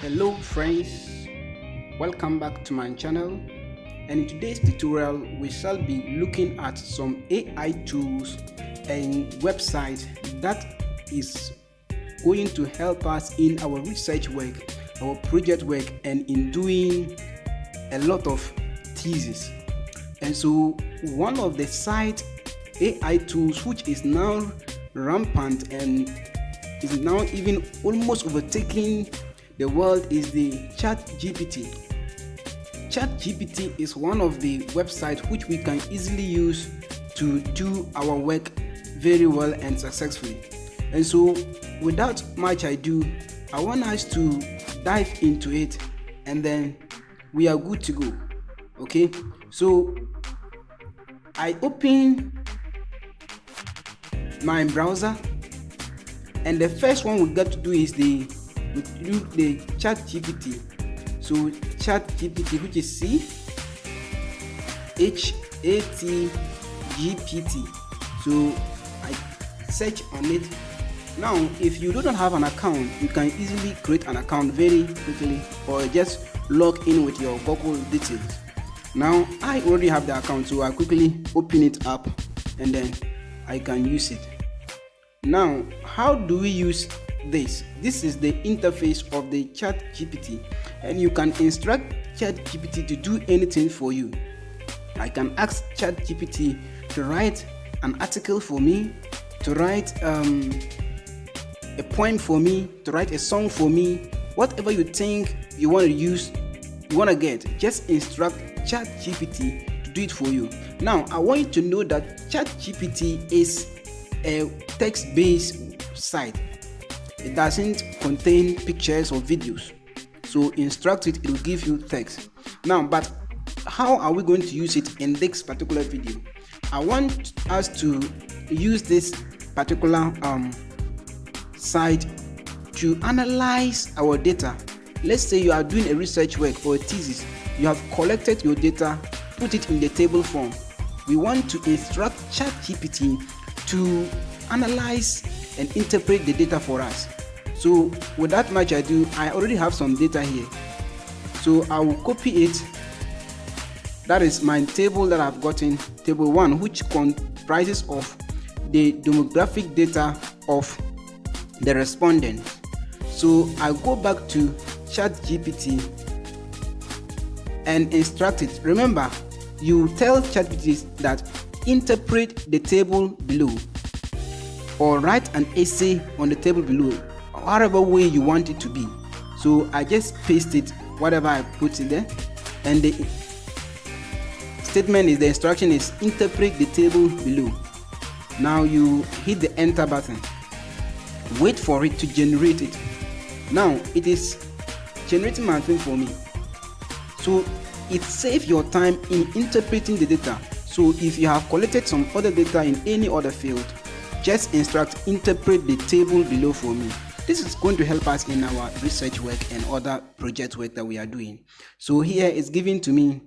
Hello friends, welcome back to my channel, and in today's tutorial we shall be looking at some AI tools and websites that is going to help us in our research work, our project work, and in doing a lot of thesis. And so one of the site AI tools which is now rampant and is now even almost overtaking the world is the ChatGPT. ChatGPT is one of the websites which we can easily use to do our work very well and successfully. And so without much ado, I want us to dive into it and then we are good to go. Okay, so I open my browser and the first one we got to do is the ChatGPT. So ChatGPT, which is ChatGPT. So I search on it. Now if you don't have an account, you can easily create an account very quickly or just log in with your Google details. Now I already have the account, so I quickly open it up and then I can use it. Now how do we use this? This is the interface of the ChatGPT, and you can instruct ChatGPT to do anything for you. I can ask ChatGPT to write an article for me, to write a poem for me, to write a song for me. Whatever you think you want to use, you want to get, just instruct ChatGPT to do it for you. Now I want you to know that ChatGPT is a text-based site. It doesn't contain pictures or videos, so instruct it, it will give you text. Now, but how are we going to use it in this particular video? I want us to use this particular site to analyze our data. Let's say you are doing a research work or a thesis. You have collected your data, put it in the table form. We want to instruct ChatGPT to analyze and interpret the data for us. So without much ado, I already have some data here, so I will copy it. That is my table that I've gotten, table 1, which comprises of the demographic data of the respondent. So I go back to ChatGPT and instruct it. Remember, you tell ChatGPT that interpret the table below or write an essay on the table below, whatever way you want it to be. So I just paste it, whatever I put in there, and the statement is, the instruction is interpret the table below. Now you hit the enter button, wait for it to generate it. Now it is generating my thing for me, so it saves your time in interpreting the data. So if you have collected some other data in any other field, just instruct interpret the table below for me. This is going to help us in our research work and other project work that we are doing. So here it's given to me,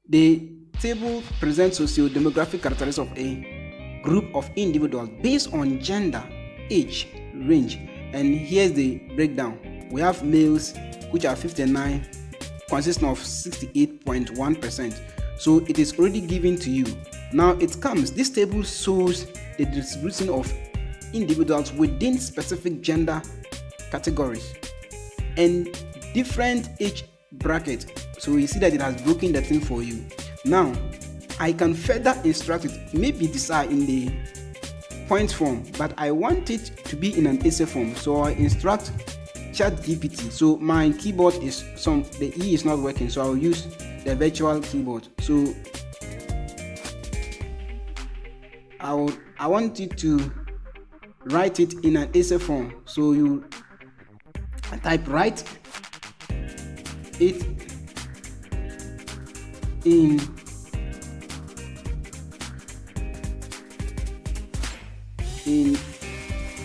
the table presents socio-demographic characteristics of a group of individuals based on gender, age, range, and here's the breakdown. We have males, which are 59, consisting of 68.1%. So it is already given to you. Now it comes, this table shows the distribution of individuals within specific gender categories and different age brackets. So you see that it has broken the thing for you. Now I can further instruct it. Maybe these are in the point form, but I want it to be in an essay form, so I instruct ChatGPT. So my keyboard is the E is not working, so I'll use the virtual keyboard. So I want it to write it in an essay form. So you type write it in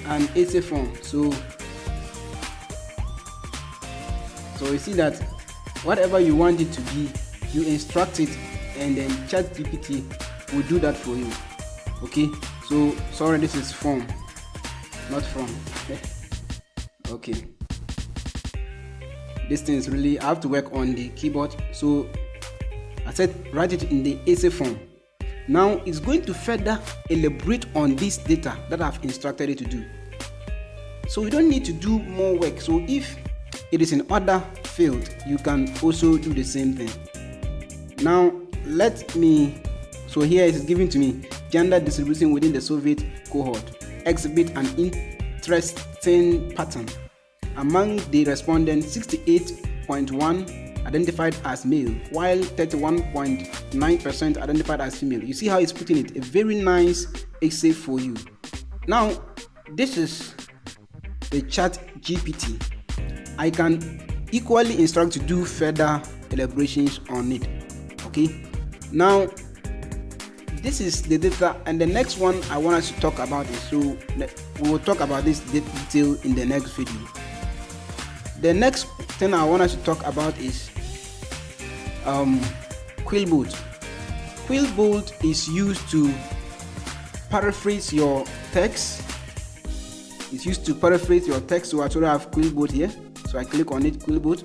an essay form. So you see that whatever you want it to be, you instruct it and then ChatGPT will do that for you. Okay, so sorry, this is form, not from. Okay, this thing is really, I have to work on the keyboard. So I said write it in the essay form. Now it's going to further elaborate on this data that I've instructed it to do. So you don't need to do more work. So if it is in other field, you can also do the same thing. Now so here it is given to me, gender distribution within the Soviet cohort exhibit an interesting pattern. Among the respondents, 68.1 identified as male, while 31.9% identified as female. You see how it's putting it? A very nice essay for you. Now, this is the ChatGPT. I can equally instruct to do further elaborations on it. Okay. Now, this is the data, and the next one I want us to talk about is, so we will talk about this detail in the next video. The next thing I want us to talk about is Quillbot. Quillbot is used to paraphrase your text. It's used to paraphrase your text. So I told you I have Quillbot here. So I click on it, Quillbot.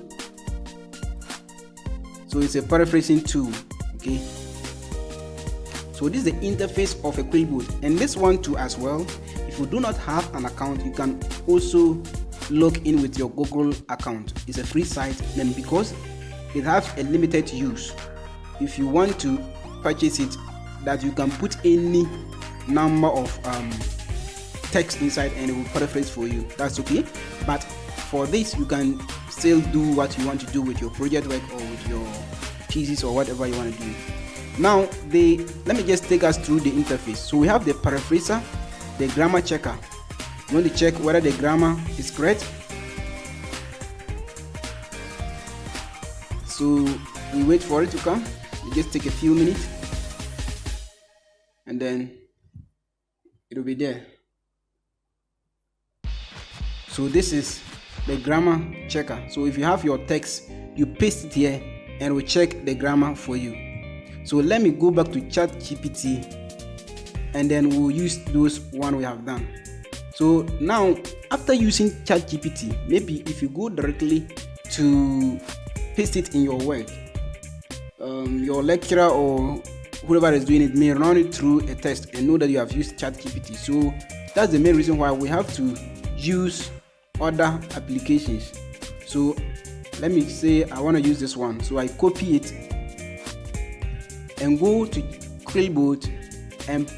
So it's a paraphrasing tool. Okay. So this is the interface of a Quillbot, and this one too as well. If you do not have an account, you can also log in with your Google account. It's a free site, and because it has a limited use, if you want to purchase it, that you can put any number of text inside and it will paraphrase for you. That's okay. But for this, you can still do what you want to do with your project work or with your thesis or whatever you want to do. Now, let me just take us through the interface. So we have the paraphraser, the grammar checker. You want to check whether the grammar is correct. So we wait for it to come. It just take a few minutes, and then it will be there. So this is the grammar checker. So if you have your text, you paste it here and it will check the grammar for you. So let me go back to ChatGPT, and then we'll use those one we have done. So now, after using ChatGPT, maybe if you go directly to paste it in your work, your lecturer or whoever is doing it may run it through a test and know that you have used ChatGPT. So that's the main reason why we have to use other applications. So let me say I want to use this one. So I copy it and go to Quillbot and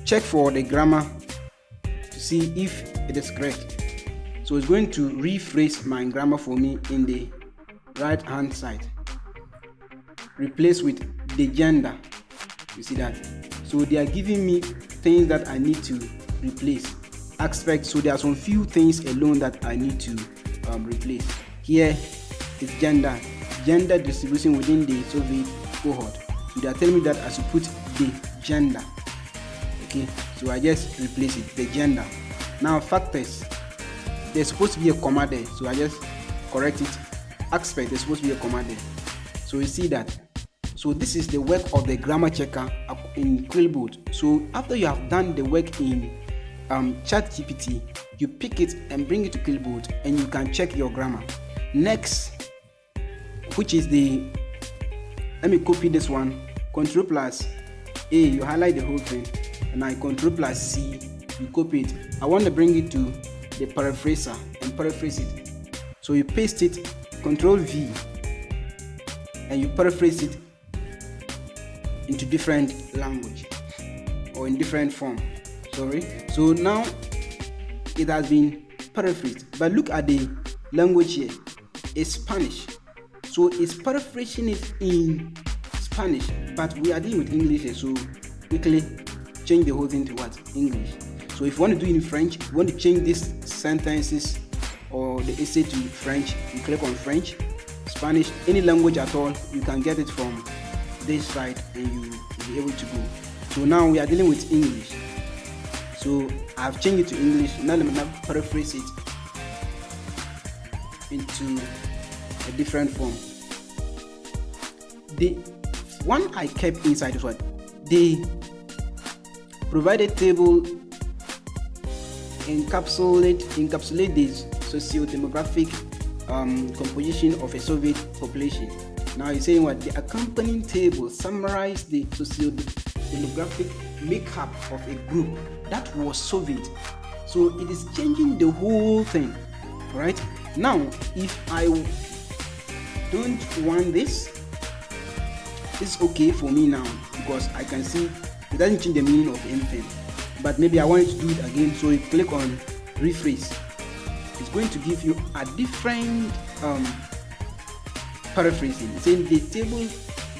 check for the grammar to see if it is correct. So it's going to rephrase my grammar for me in the right hand side. Replace with the gender. You see that? So they are giving me things that I need to replace. Aspect. So there are some few things alone that I need to replace. Here is gender distribution within the Soviet cohort. So they are telling me that I should put the gender. Okay, so I just replace it, the gender. Now factors, there's supposed to be a comma there, so I just correct it. Aspect, there's supposed to be a comma there. So you see that. So this is the work of the grammar checker in Quillbot. So after you have done the work in ChatGPT, you pick it and bring it to Quillbot, and you can check your grammar. Next, which is let me copy this one, Ctrl+A, you highlight the whole thing, and I Ctrl+C, you copy it. I want to bring it to the paraphraser and paraphrase it. So you paste it, Ctrl+V, and you paraphrase it into different language or in different form. So now it has been paraphrased, but look at the language here. It's Spanish. So it's paraphrasing it in Spanish, but we are dealing with English here, so quickly change the whole thing to what? English. So if you want to do it in French, you want to change these sentences or the essay to French, you click on French, Spanish, any language at all, you can get it from this site and you will be able to go. So now we are dealing with English. So I've changed it to English. Now let me paraphrase it into a different form. The one I kept inside is what? The provided table encapsulate the socio-demographic composition of a Soviet population. Now he's saying what the accompanying table summarize the socio-demographic makeup of a group that was Soviet. So it is changing the whole thing. Right now, if I don't want this, it's okay for me now because I can see it doesn't change the meaning of anything. But maybe I want you to do it again, so you click on rephrase. It's going to give you a different paraphrasing. It's saying the table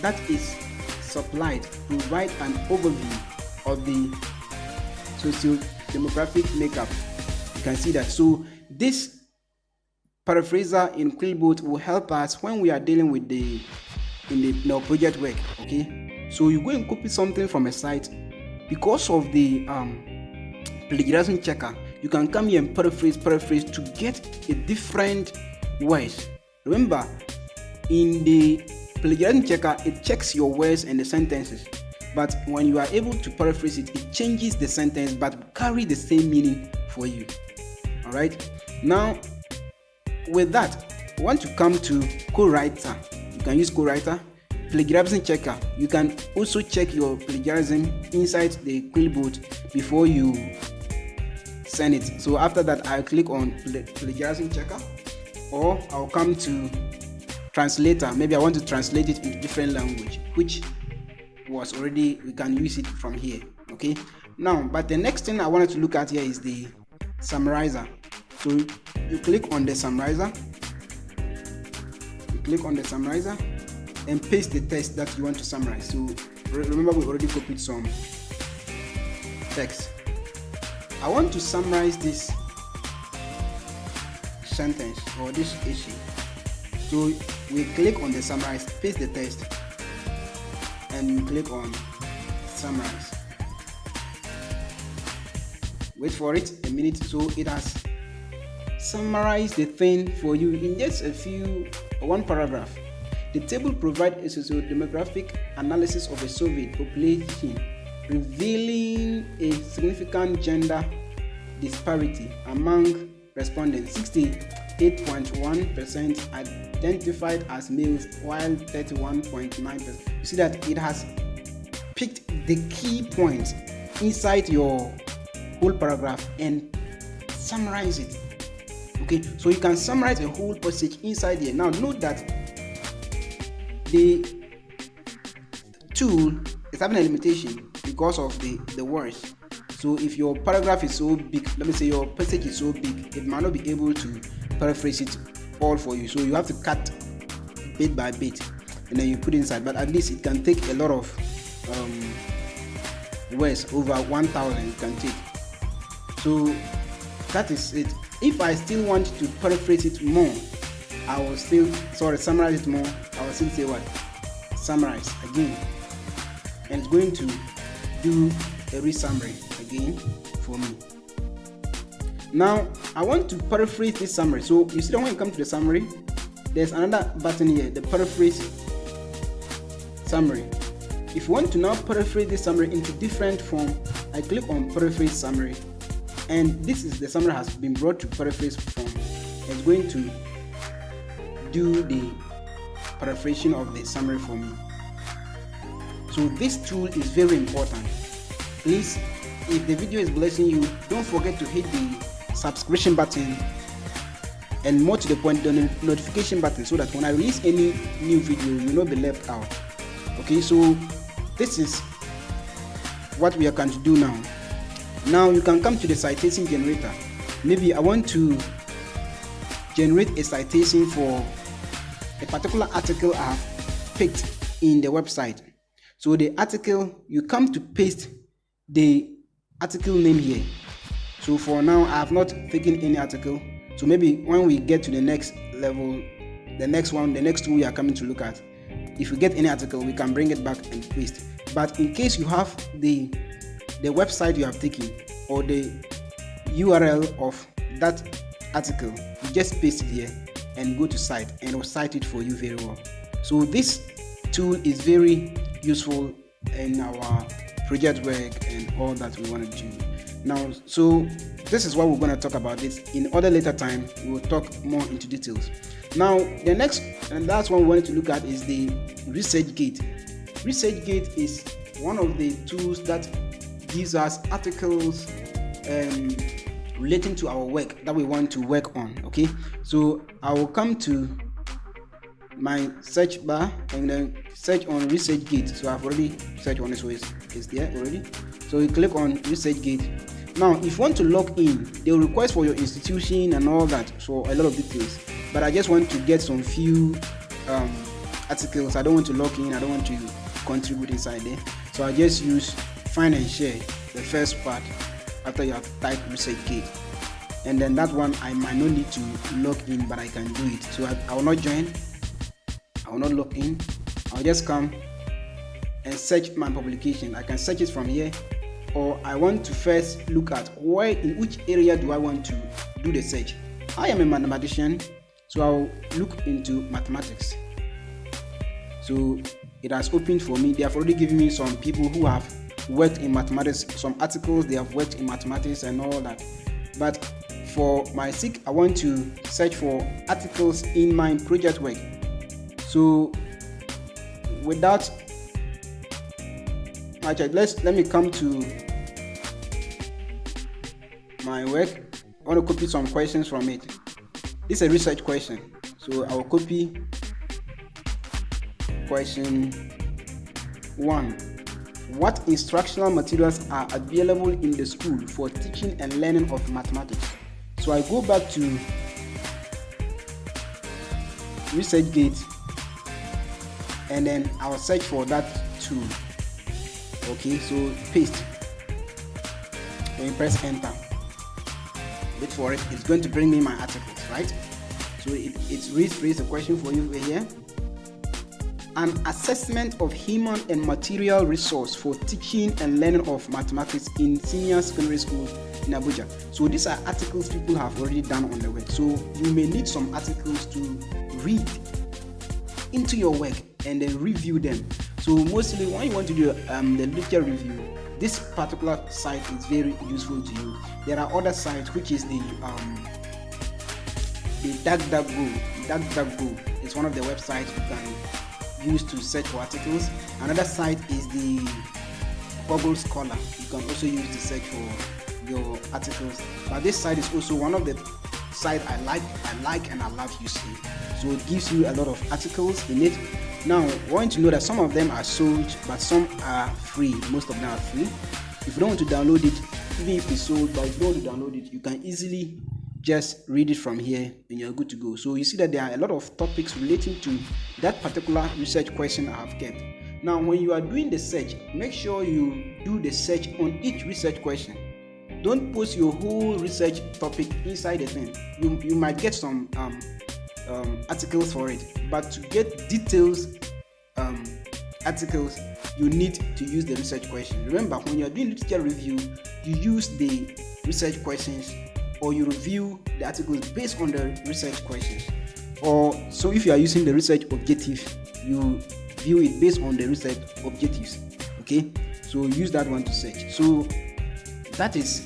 that is supplied provide an overview of the socio-demographic makeup. You can see that. So this paraphraser in Quillbot will help us when we are dealing with in our project work. Okay, so you go and copy something from a site. Because of the plagiarism checker, you can come here and paraphrase to get a different words. Remember, in the plagiarism checker, it checks your words and the sentences. But when you are able to paraphrase it, it changes the sentence but carry the same meaning for you. All right. Now, with that, I want to come to co-writer. You can use co-writer. Plagiarism checker. You can also check your plagiarism inside the Quillbot before you send it. So after that, I'll click on plagiarism checker, or I'll come to translator. Maybe I want to translate it into different language, which was already, we can use it from here. Okay. Now, but the next thing I wanted to look at here is the summarizer. So you click on the summarizer. You click on the summarizer and paste the text that you want to summarize. So remember, we already copied some text. I want to summarize this sentence or this issue. So we click on the summarize, paste the text, and you click on summarize. Wait for it a minute. So it has summarized the thing for you in just one paragraph. The table provides a socio-demographic analysis of a Soviet population, revealing a significant gender disparity among respondents. 68.1% identified as males, while 31.9%. You see that it has picked the key points inside your whole paragraph and summarize it. Okay, so you can summarize a whole passage inside here. Now note that the tool is having a limitation because of the words. So if your paragraph is so big, let me say your passage is so big, it might not be able to paraphrase it all for you. So you have to cut bit by bit and then you put inside. But at least it can take a lot of words, over 1,000 it can take. So that is it. If I still want to paraphrase it more, I will still summarize it more. I will still say what? Summarize again. And it's going to do a re-summary again for me. Now I want to paraphrase this summary. So you see that when you come to the summary, there's another button here, the paraphrase summary. If you want to now paraphrase this summary into different form, I click on paraphrase summary, and this is the summary has been brought to paraphrase form. It's going to do the paraphrasing of the summary for me. So this tool is very important. Please, if the video is blessing you, don't forget to hit the subscription button and, more to the point, the notification button, so that when I release any new video, you will not be left out. Okay, so this is what we are going to do now. Now you can come to the citation generator. Maybe I want to generate a citation for a particular article I have picked in the website. So the article, you come to paste the article name here. So for now, I have not taken any article. So maybe when we get to the next level, the next two we are coming to look at, if we get any article, we can bring it back and paste. But in case you have the website you have taken or the URL of that article, you just paste it here and go to site, and it will cite it for you very well. So this tool is very useful in our project work and all that we want to do now. So this is what we're going to talk about. This in other later time we will talk more into details. Now the next and last one we wanted to look at is the ResearchGate. ResearchGate is one of the tools that gives us articles relating to our work that we want to work on. Okay, so I will come to my search bar and then search on ResearchGate. So I've already searched on it, so it's there already. So you click on ResearchGate. Now if you want to log in, they will request for your institution and all that, so a lot of details, but I just want to get some few articles. I don't want to log in, I don't want to contribute inside there, so I just use find and share, the first part after you have typed ResearchGate, and then that one I might not need to log in, but I can do it. So I will not join, I will not log in, I'll just come and search my publication. I can search it from here, or I want to first look at in which area do I want to do the search. I am a mathematician, so I'll look into mathematics. So it has opened for me. They have already given me some people who have worked in mathematics, some articles they have worked in mathematics and all that. But for my sake, I want to search for articles in my project work. So without much, let me come to my work. I want to copy some questions from it. This is a research question, so I will copy question 1. What instructional materials are available in the school for teaching and learning of mathematics? So I go back to ResearchGate and then I'll search for that tool. Okay, so paste, then press enter. Wait for it, it's going to bring me my articles, right? So it's rephrased the question for you over here. An assessment of human and material resource for teaching and learning of mathematics in senior secondary school in Abuja. So these are articles people have already done on the web. So you may need some articles to read into your work and then review them. So mostly when you want to do the literature review, this particular site is very useful to you. There are other sites, which is the DuckDuckGo. DuckDuckGo is one of the websites you can use to search for articles. Another site is the Google Scholar. You can also use to search for your articles. But this site is also one of the sites I like and I love using. So it gives you a lot of articles in it. Now, I want to know that some of them are sold, but some are free. Most of them are free. If you don't want to download it, even if it's sold, but if you don't want to download it, you can easily just read it from here and you're good to go. So you see that there are a lot of topics relating to that particular research question I have kept. Now, when you are doing the search, make sure you do the search on each research question. Don't post your whole research topic inside the thing. You might get some articles for it, but to get details articles, you need to use the research question. Remember, when you're doing literature review, you use the research questions, or you review the articles based on the research questions. Or so if you are using the research objective, you view it based on the research objectives. Okay, so use that one to search. So that is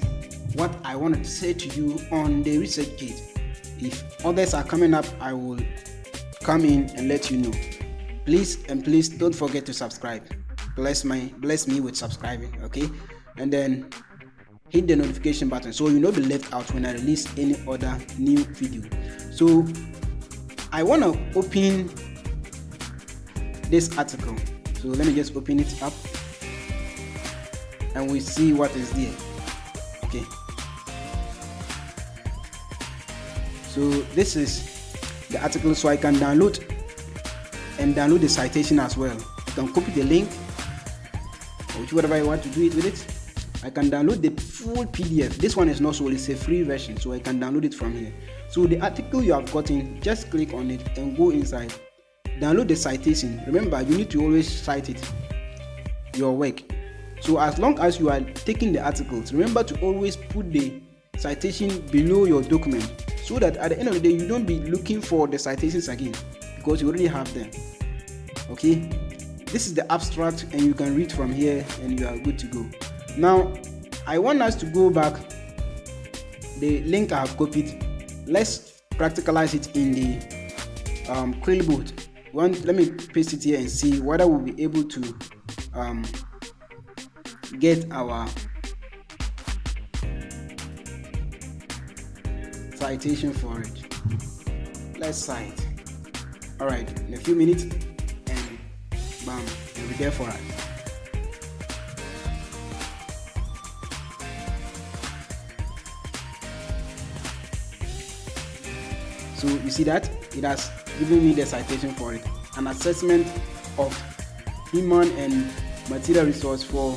what I wanted to say to you on the ResearchGate. If others are coming up, I will come in and let you know. Please don't forget to subscribe. Bless me with subscribing, okay? And then hit the notification button so you'll not be left out when I release any other new video. So I want to open this article. So let me just open it up and we see what is there. Okay. So this is the article, so I can download the citation as well. You can copy the link or whatever you want to do it with it. I can download the full PDF. This one is not sold, it's a free version, so I can download it from here. So the article you have gotten, just click on it and go inside. Download the citation. Remember, you need to always cite it, your work. So as long as you are taking the articles, remember to always put the citation below your document, so that at the end of the day you don't be looking for the citations again, because you already have them. Okay, this is the abstract and you can read from here and you are good to go. Now I want us to go back the link I have copied, let's practicalize it in the Krillbot. Let me paste it here and see whether we'll be able to get our citation for it. Let's cite. Alright, in a few minutes, and bam, it'll be there for us. So you see that it has given me the citation for it. An assessment of human and material resource for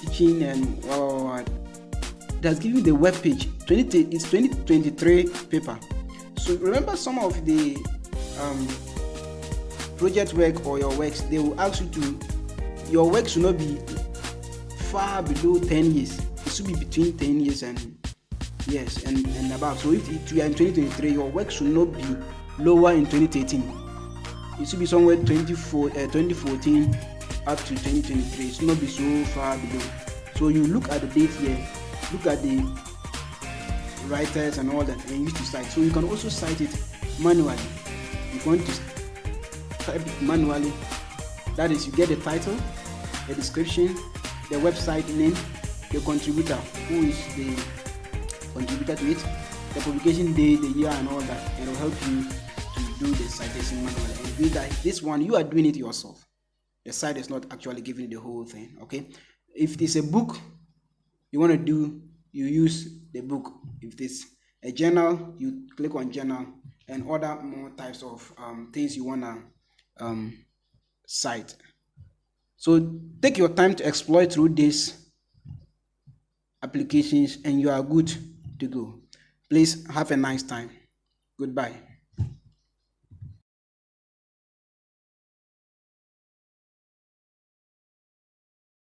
teaching and it has given me the web page. It's 2023 paper. So remember, some of the project work or your works, they will ask you to, your work should not be far below 10 years. It should be between 10 years and yes and above. So if you are in 2023, your work should not be lower in 2013. It should be somewhere 2014 up to 2023. It should not be so far below. So you look at the date here, look at the writers and all that, and use to cite. So you can also cite it manually. You want to type it manually. That is, you get the title, the description, the website name, the contributor, who is the contributor to it, the publication day, the year, and all that. And it will help you to do the citation manually. And with that, this one, you are doing it yourself. The site is not actually giving you the whole thing. Okay. If it's a book you want to do, you use the book. If it's a journal, you click on journal, and other more types of things you want to cite. So take your time to explore through these applications, and you are good to go. Please have a nice time. Goodbye.